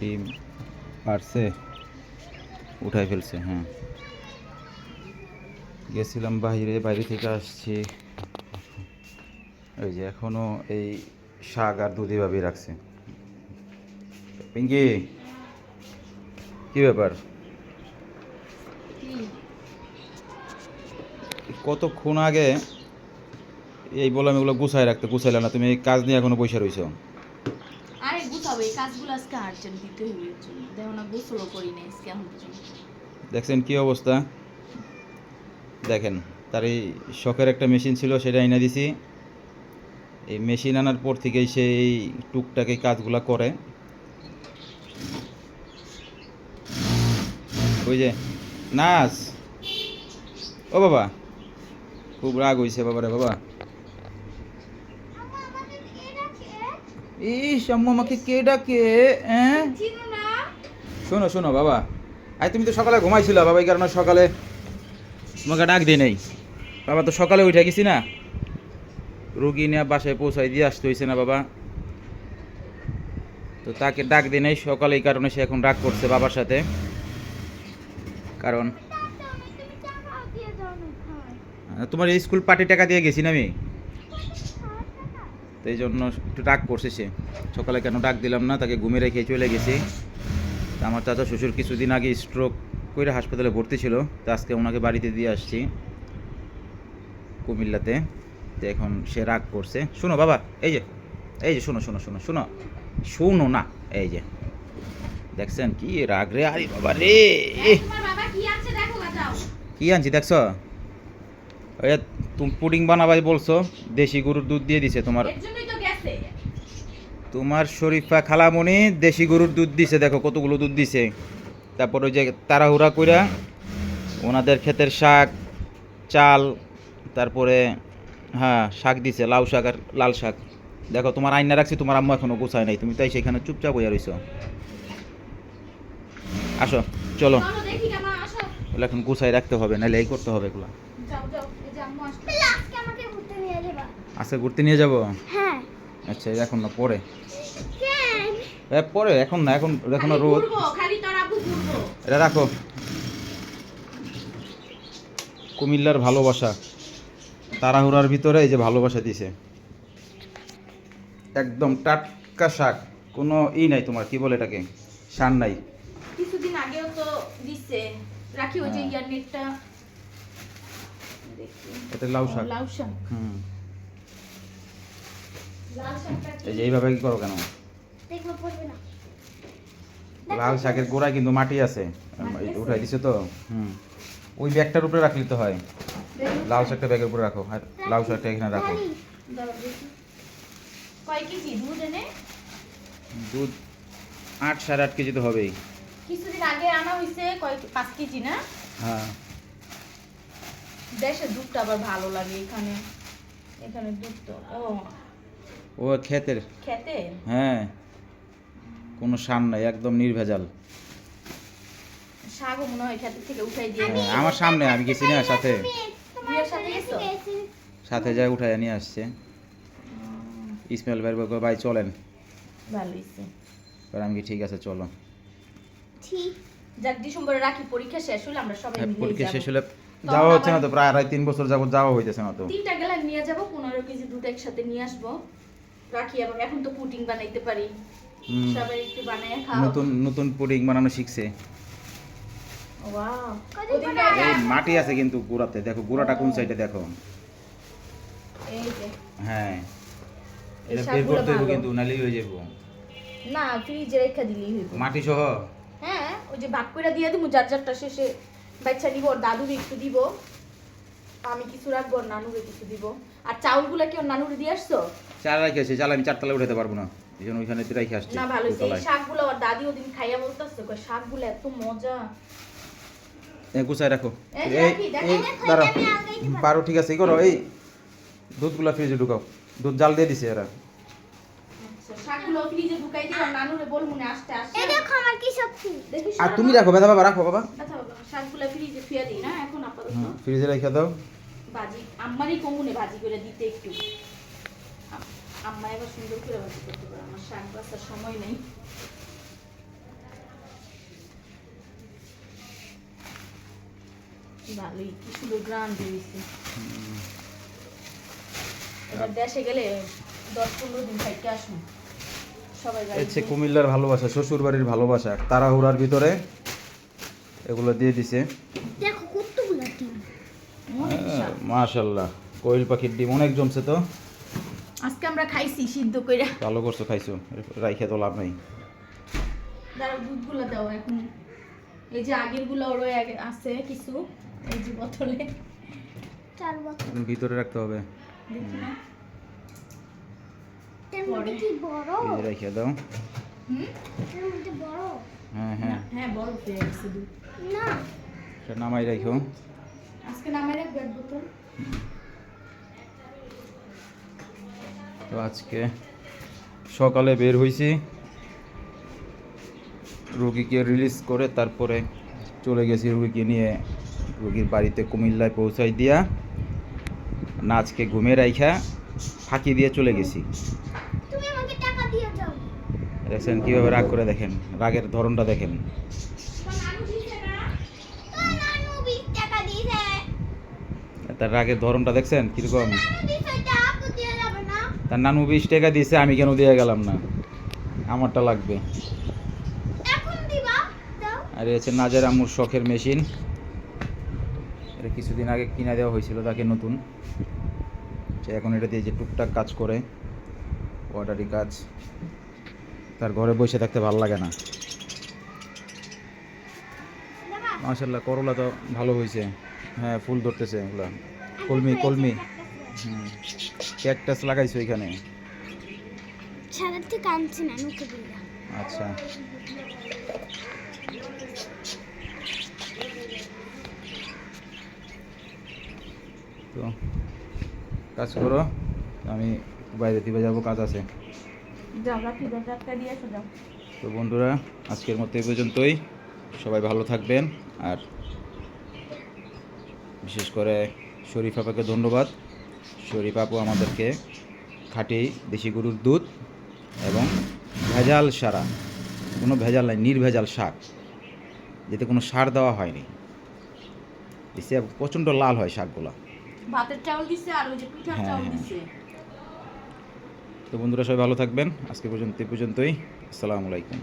ডিম পারছে, উঠাই ফেলছে। হ্যাঁ, গেছিলাম বাইরে থেকে আসছি, ওই যে এখনো এই শাক আর দুধি ভাবি রাখছে। পিঙ্কি, কি ব্যাপার? কতক্ষণ আগে এই বললাম এগুলো গুছাই রাখতে, গুছাইলে না, তুমি এই কাজ নিয়ে এখনো বসে রইছো। আরে গুছাবো, এই কাজগুলো আজকে আর্জেন্ট দিতে হবে এর জন্য। দেখো না, গোসলও করি না আজকে এখন পর্যন্ত। দেখছেন কি অবস্থা? দেখেন, তার এই শখের একটা মেশিন ছিল, সেটা এনে দিছি। এই মেশিন আনার পর থেকেই সেই টুকটাক এই কাজগুলো করে। ওই যে নাচ, ও বাবা, খুব রাগ হইছে বাবারে বাবা। ইস, আম্মু আমাকে কে ডাকে? হ্যাঁ, শোনো শোনো বাবা, আই তুমি তো সকালে ঘুমাইছিল বাবা, এই কারণে সকালে তোমাকে ডাক দিই নাই বাবা। তো সকালে উঠে গেছি না, রুগী নিয়ে বাসায় পৌঁছাই দিয়ে আসতে হয়েছে না বাবা, তো তাকে ডাক দিই নাই সকালে, এই কারণে সে এখন রাগ করছে বাবার সাথে। কারণ তোমার স্কুল পার্টি টাকা দিয়ে গেছি না আমি, তো এই জন্য একটু রাগ করছে সে। সকালে কেন ডাক দিলাম না, তাকে ঘুমিয়ে রেখে চলে গেছি। তা আমার চাচা শ্বশুর কিছুদিন আগে স্ট্রোক করে হাসপাতালে ভর্তি ছিল, তো আজকে ওনাকে বাড়িতে দিয়ে আসছি কুমিল্লাতে। তো এখন সে রাগ করছে। শোনো বাবা, এই যে এই যে শোনো শোনো শোনো শোনো শোনো না, এই যে দেখছেন কি রাগ রে, আরে বাবা রে, কি আনছি দেখছো? ওই তুমি পুডিং বানাবাই বলছো, দেশি গরুর দুধ দিয়ে দিছে তোমার, তোমার শরীফা খালামণি দেশি গরুর দুধ দিছে, দেখো কতগুলো দুধ দিছে। তারপর ওই যে তাড়াহুড়া কইরা ওনাদের ক্ষেতের শাক, চাল, তারপরে হ্যাঁ শাক দিছে, লাউ শাক আর লাল শাক। দেখো তোমার আইনা রাখছি, তোমার আম্মু এখনো গোছায় নাই, তুমি তাই সেখানে চুপচাপ হইয়া রইছো। আসো চলো, ওগুলো এখন গুছাই রাখতে হবে, নাহলে এই করতে হবে এগুলো। আজকে ঘুরতে নিয়ে যাবো? আচ্ছা, এখন না পরে, পরে, এখন না, এখন দেখো না রোদ। এটা রাখো, কুমিল্লার ভালোবাসা, তাড়াহুড়ার ভিতরে এই যে ভালোবাসা দিছে, একদম টাটকা শাক, কোনো নাই তোমার, কি বলে এটাকে, সার নাই। কিছুদিন আগেও তো দিছে, রাখি ওই যে ইয়ার নেটটা, এটা লাউ শাক। লাউ শাক, হুম, এই যে এইভাবে কি করো কেন? লাল শাকের গোড়ায় কিন্তু মাটি আছে, উঠাই দিছে তো। হুম, ওই ব্যাগটার উপরে রাখলে তো হয়, লাল শাকটা ব্যাগের উপরে রাখো, আর লাউ শাকটা এখানে রাখো। কয় কেজি দুধ এনে? দুধ 8-8.5 কেজি তো হবেই। কিছুদিন আগে আনা হইছে, কয় 5 কেজি না? হ্যাঁ, দেশের দুধটা আবার ভালো লাগে, এখানে এখানে দুধ তো ও ক্ষেতের, খেতে হ্যাঁ, কোনো সার নাই, একদম নির্ভেজাল। শাকও মনে হয় খেতে থেকে উঠাই দিয়ে হ্যাঁ, আমার সামনে, আমি গেছি না সাথে, বিয়ের সাথে গেছো? সাথে যায় উঠাই নিয়ে আসছে। ইসমাইল ভাই বলবে ভাই চলেন, ভালো হইছে। আমি কি ঠিক আছে চলো। যাক, ডিসেম্বরে রাখি পরীক্ষা শেষ হলে আমরা সবাই মিলে পরীক্ষা যাব। শেষ হলে যাওয়া হচ্ছে না তো, প্রায় 2.5-3 বছর যাবত যাওয়া হইতেছে না তো। 3টা গেলে নিয়ে যাব, 15 কেজি দুধ একসাথে নিয়ে আসবো। রাখি এবং এখন তো পুডিং বানাইতে পারি, সবাই একটু বানায় খাও। নতুন নতুন পুডিং বানানো শিখছে। ওয়াও, এই মাটি আছে কিন্তু গুড়াতে, দেখো গুড়াটা কোন সাইডে দেখো। এই যে হ্যাঁ, এটা বের করতে হবে কিন্তু, নালি হয়ে যাবো। না, ফ্রিজে রেখে দিলেই হইব। মাটি সহ? হ্যাঁ, ওই যে ভাগ করে দিয়ে দিমু, যার যারটা শেষে বাচ্চা নিব, ওর দাদুকে একটু দিব, আমি কিছু রাখবো, ওর নানুরে কিছু দিব। আর চাউলগুলো কি ওর নানুরে দিয়ে আসছো? চাল রেখেছি, চাল আমি 4 তলায় উঠাতে পারবো না, এই জন্য ওইখানে রেখে আসছি। না ভালো হইছে, এই শাকগুলো ওর দাদি ওদিন খাইয়া বলতেছে, কই শাকগুলো এত মজা। গুছাই রাখো, এই যে এই রাখি, দেখো। দাঁড়াও, পারো, ঠিক আছে, এই করো, এই দুধগুলা ফ্রিজে ঢুকাও, দুধ জাল দিয়ে দিছে এরা। আচ্ছা, শাকগুলো ফ্রিজে ঢুকাই দিও, আর নানুরে বলবো না আসতে আসতে। এই দেখো আমার কি শক্তি। দেখি আর তুমি রাখো বাবা, বাবা রাখো বাবা। আচ্ছা বাবা, শাকগুলো ফ্রিজে ফিয়া দিই না এখন আপাতত। ফ্রিজে রেখে দাও। ভাজি আম্মারই কমুনে ভাজি করে দিতে একটু, আম্মা এবার সুন্দর করে ভাজি করতে পারে, আমার শাক বাছার সময় নেই। ভালোই কি সুন্দর গ্রান দিয়েছি। এবার দেশে গেলে 10-15 দিন থাকতে আসুন সবাই গাড়ি হচ্ছে কুমিল্লার ভালোবাসা, শ্বশুর বাড়ির ভালোবাসা, তাড়াহুড়ার ভিতরে এগুলো দিয়ে দিছে। দেখো কতগুলো ডিম। মাশাল্লাহ, কোয়েল পাখির ডিম অনেক জমছে তো। আজকে আমরা খাইছি সিদ্ধ কইরা। ভালো করছো, খাইছো, রাইখে তো লাভ নাই। দাঁড়াও দুধগুলো দাও এখন। এই যে আগের গুলো রয়ে আছে কিছু, এই যে বোতলে 4 বছর। ভিতরে রাখতে হবে। দেখি না। এর মধ্যে কি বড়? এই যে রাইখে দাও। হুম এর মধ্যে বড়? হ্যাঁ হ্যাঁ, হ্যাঁ বড় হয়ে গেছে দুধ। না। সেটা নামাই রাখো। আজকে নামাই রাখবে এক বোতল। তো আজকে সকালে বের হয়েছি, রুগীকে রিলিজ করে তারপরে চলে গেছি রুগীকে নিয়ে রুগীর বাড়িতে কুমিল্লায় পৌঁছাই দিয়া না আজকে ঘুমে রাইখা ফাঁকি দিয়ে চলে গেছি। তুমি আমাকে টাকা দিয়ে যাও। দেখছেন কীভাবে রাগ করে, দেখেন রাগের ধরনটা দেখেন। নানু 20 টাকা দিয়েছে। তার রাগের ধরনটা দেখছেন কীরকম। নানু দিছে টা আপু দিয়ে যাবে না। তার নানু 20 টাকা দিয়েছে, আমি কেন দিয়ে গেলাম না, আমারটা লাগবে। এখন দিবা? দাও। আর এই হচ্ছে নাজের আম্মুর শখের মেশিন, এটা কিছুদিন আগে কিনে দেওয়া হয়েছিল তাকে নতুন। সে এখন এটা দিয়ে যে টুকটাক কাজ করে, অর্ডারি কাজ, তার ঘরে বসে থাকতে ভালো লাগে না। মাশাল্লাহ করলা তো ভালো হয়েছে, হ্যাঁ ফুল ধরতেছে এগুলা, কলমি কলমি। হুম, ক্যাকটাস লাগাইছো এখানে? ছাদের থেকে আনছি নানুকে দিয়ে। আচ্ছা, তো কাজ করো, আমি বাইরে দিকে যাবো, কাজ আছে। যাও রাখি দাও, টাকা দিয়ে আসো যাও। তো বন্ধুরা আজকের মতো এই পর্যন্তই, সবাই ভালো থাকবেন। আর বিশেষ করে শরীফ আপাকে ধন্যবাদ। শরীফ আপু আমাদেরকে খাঁটি দেশি গরুর দুধ এবং ভেজাল সারা, কোনো ভেজাল নাই, নির্ভেজাল শাক, যেতে কোনো সার দেওয়া হয়নি, দিছে প্রচণ্ড লাল হয় শাকগুলা। ভাতের চাউল দিছে আর ওই যে পিঠার হ্যাঁ, চাউল হ্যাঁ। দিছে। তো বন্ধুরা সবাই ভালো থাকবেন, আজকে পর্যন্তই। আসসালামু আলাইকুম।